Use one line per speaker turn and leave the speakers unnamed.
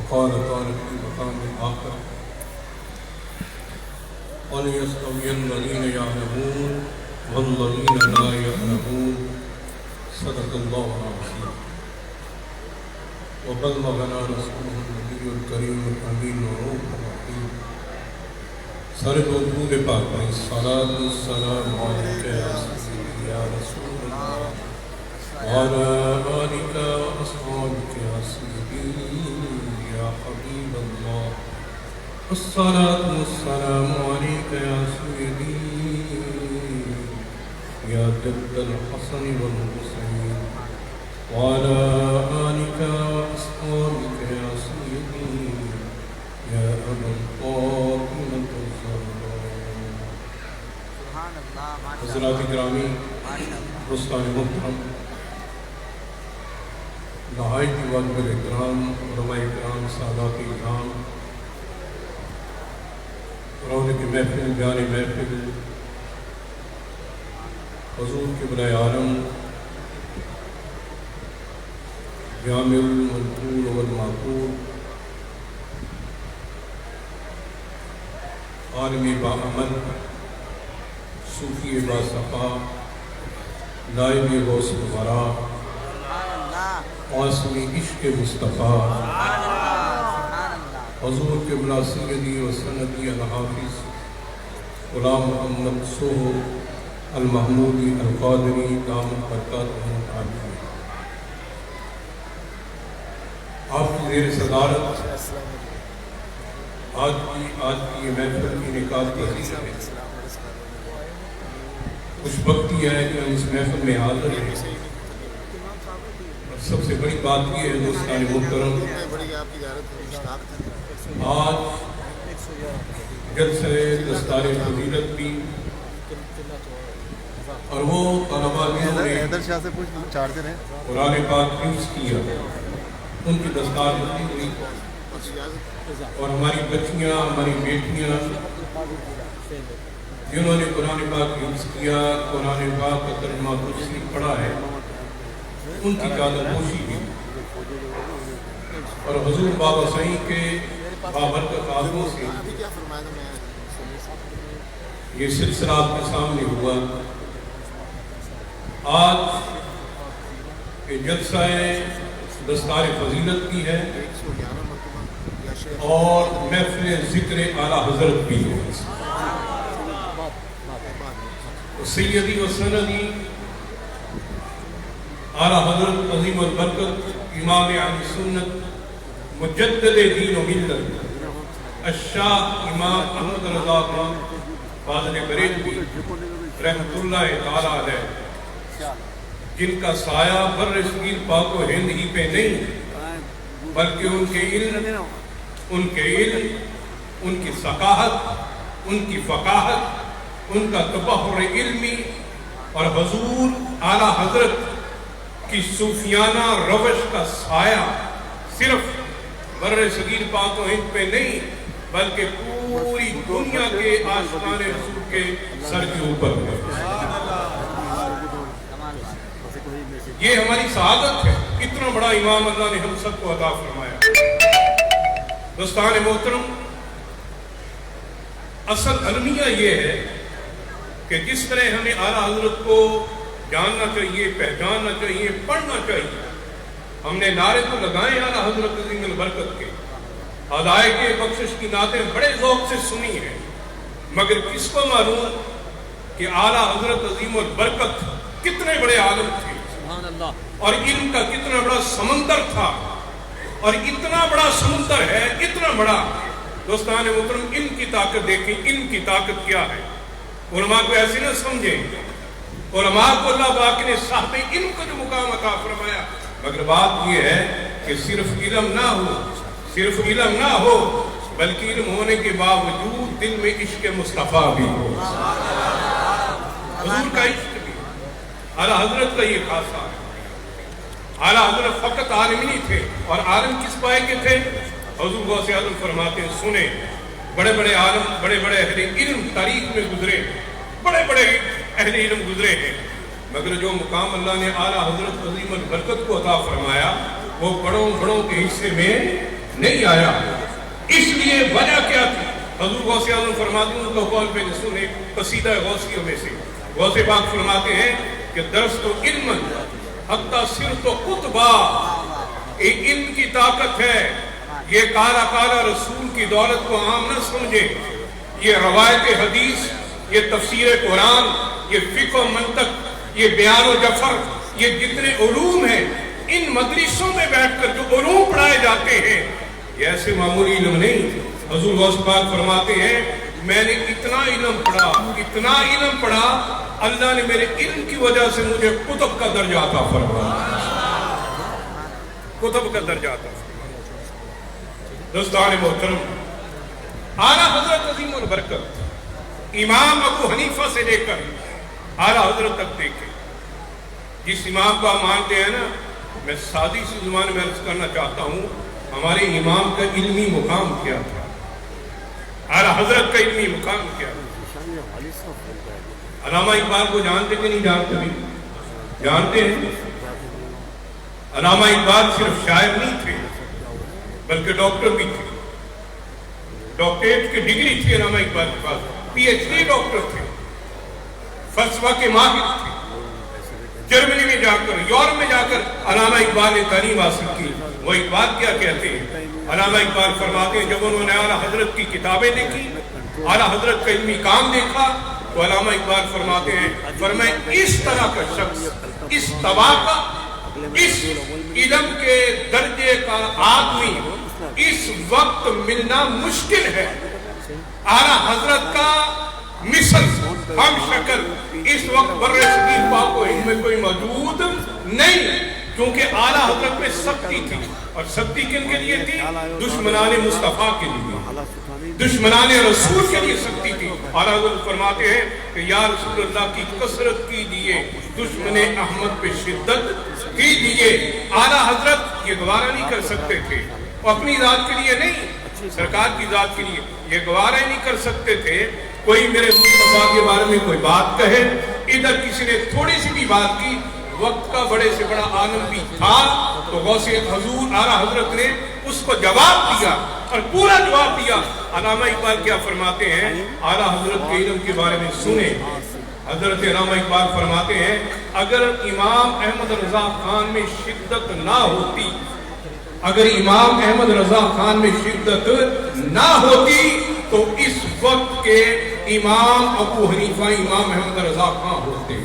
وقال تعالى في مقام آخر وليستوي الذين يعلمون والذين لا يعلمون صدق الله العظيم وبلغنا رسوله النبي الكريم الأمين الرؤوف الرحيم سر وجود پاک میں الصلاة والسلام عليك يا سيدي يا رسول الله وعلى آلك وأصحابك يا سيدي يا حبيب الله الصلاة والسلام عليك يا سيدي يا جد الحسن والحسين وعلى آلك وأصحابك يا سيدي يا أبا الطاهرة الزهراء حضرات گرامی دوستان محترم نہایت واجب اکرام علماء اکرام سادات اکرام رونق محفل بیان محفل حضور قبلہ عالم جامع المنقول والمعقول عالم باعمل صوفی باصفا نائب غوث الورا قاسمی عشق مصطفیٰ حضور قبلہ سیدی و سندی الحافظ غلام محمد سہر المحمودی القادری دامت برکاتہ العالیہ آپ کی زیر صدارت آج کی یہ محفل انعقاد کی حدیث ہے خوش بختی ہے کہ ہم اس محفل میں حاضر ہیں اور سب سے بڑی بات یہ ہے دوستان محترم آج جلسہ دستار فضیلت بھی اور وہ طلباء جنہوں نے قرآن پاک حفظ کیا ان کی دستار بندی ہوئی اور ہماری بچیاں ہماری بیٹیاں جنہوں نے قرآن پاک حفظ کیا قرآن پاک کا ترجمہ درست پڑھا ہے ان کی قادر پوشی بھی اور حضور بابا سعید کے بابرکت آدموں سے یہ سلسلہ آپ کے سامنے ہوا آج یہ جلسہ دستار فضیلت کی ہے اور محفل ذکر اعلیٰ حضرت بھی ہے سیدی و سندی اعلیٰ حضرت عظیم البرکت امام اہل سنت مجدد دین و ملت الشاہ امام احمد رضا خان فاضل بریلوی رحمت اللہ تعالیٰ علیہ جن کا سایہ بر صغیر پاک و ہند ہی پہ نہیں بلکہ ان کے علم ان کی ثقافت ان کی فقاہت ان کا تبحر علمی اور حضور اعلیٰ حضرت کی صوفیانہ روش کا سایہ صرف بر صغیر پاک و ہند پہ نہیں بلکہ پوری دنیا کے عاشقان رسول کے سر کے اوپر ہے یہ ہماری سعادت ہے اتنا بڑا امام اللہ نے ہم سب کو عطا فرمایا دوستان محترم اصل المیہ یہ ہے کہ جس طرح ہمیں اعلیٰ حضرت کو جاننا چاہیے پہچاننا چاہیے پڑھنا چاہیے ہم نے نعرے تو لگائے اعلیٰ حضرت عظیم البرکت کے ہدایت کے بخشش کی نعتیں بڑے ذوق سے سنی ہیں مگر کس کو معلوم کہ اعلیٰ حضرت عظیم البرکت کتنے بڑے عالم تھے اور علم کا کتنا بڑا سمندر تھا اور اتنا بڑا سمندر ہے اتنا بڑا دوستان محترم علم کی طاقت دیکھیں علم کی طاقت کیا ہے علماء کو ایسے نہ سمجھیں علماء کو اللہ پاک نے صاحب علم کا جو مقام عطا فرمایا مگر بات یہ ہے کہ صرف علم نہ ہو بلکہ علم ہونے کے باوجود دل میں عشق مصطفیٰ بھی ہو حضور کا عشق بھی اعلیٰ حضرت کا یہ خاصہ ہے اعلیٰ حضرت فقط عالم نہیں تھے اور عالم کس پائے کے تھے حضور غوث اعظم فرماتے ہیں سنیں بڑے بڑے عالم بڑے بڑے اہل علم تاریخ میں گزرے بڑے بڑے اہل علم گزرے ہیں مگر جو مقام اللہ نے اعلیٰ حضرت عظیم البرکت کو عطا فرمایا وہ بڑوں کے حصے میں نہیں آیا. اس لیے وجہ کیا تھی؟ حضور غوث اعظم فرماتے ہیں ان کا قول پہ سنے قصیدہ غوثیوں میں سے غوث پاک فرماتے ہیں کہ درست و علم حتی صرف و قطبہ، ایک علم کی طاقت ہے. یہ کالا کالا رسول کی دولت کو عام نہ سمجھے. یہ روایت حدیث، یہ تفسیر قرآن، یہ فقہ و منطق، یہ بیان و جفر، یہ جتنے علوم ہیں، ان مدرسوں میں بیٹھ کر جو علوم پڑھائے جاتے ہیں یہ ایسے معمولی علم نہیں. حضور غوث پاک فرماتے ہیں میں نے اتنا علم پڑھا اللہ نے میرے علم کی وجہ سے مجھے کتب کا درجہ عطا فرمایا. کتب کا درجہ عطا فرمایا. دوستان محترم، اعلیٰ حضرت عظیم البرکت امام ابو حنیفہ سے لے کر اعلیٰ حضرت تک دیکھیں. جس امام کو آپ مانتے ہیں نا، میں سادی سی زبان میں عرض کرنا چاہتا ہوں ہمارے امام کا علمی مقام کیا تھا، اعلیٰ حضرت کا علمی مقام کیا تھا. علامہ اقبال کو جانتے کہ نہیں جانتے؟ بھی جانتے ہیں. علامہ اقبال صرف شاعر نہیں تھے بلکہ ڈاکٹر بھی تھے. ڈاکٹریٹ کی ڈگری تھی علامہ اقبال کے پاس، پی ایچ ڈی ڈاکٹر تھے، فلسفہ کے ماہر تھے. جرمنی میں جا کر، یورپ میں جا کر علامہ اقبال نے تعلیم حاصل کی. وہ اقبال کیا کہتے ہیں؟ علامہ اقبال فرماتے ہیں جب انہوں نے اعلیٰ حضرت کی کتابیں دیکھی، اعلیٰ حضرت کا علمی کام دیکھا تو علامہ اقبال فرماتے ہیں فرمائے اس طرح کا شخص، اس طبقہ کا، اس علم کے درجے کا آدمی اس وقت ملنا مشکل ہے. اعلیٰ حضرت کا مثل ہم شکل اس وقت برِ صغیر پاک و ہند میں کوئی موجود نہیں. کیونکہ اعلیٰ حضرت میں سختی تھی، اور سختی کن کے لیے تھی؟ دشمنان مصطفیٰ کے لیے، دشمنان رسول کے لیے سختی تھی. اعلیٰ حضرت فرماتے ہیں کہ یا رسول اللہ کی کثرت کیجئے، دشمن احمد پہ شدت کیجئے. اعلیٰ حضرت یہ گوارہ نہیں کر سکتے تھے، اپنی ذات کے لیے نہیں، سرکار کی ذات کے لیے یہ گوارہ نہیں کر سکتے تھے کوئی میرے مصطفیٰ کے بارے میں کوئی بات کہے. ادھر کسی نے تھوڑی سی بھی بات کی، وقت کا بڑے سے بڑا عالم بھی تھا تو غوث حضور اعلیٰ حضرت نے اس کو جواب دیا اور پورا جواب دیا. علامہ اقبال کیا فرماتے ہیں؟ اعلیٰ حضرت کے علم کے بارے میں سنیں. حضرت علامہ اقبال فرماتے ہیں اگر امام احمد رضا خان میں شدت نہ ہوتی، اگر امام احمد رضا خان میں شدت نہ ہوتی تو اس وقت کے امام ابو حنیفہ امام احمد رضا خان ہوتے.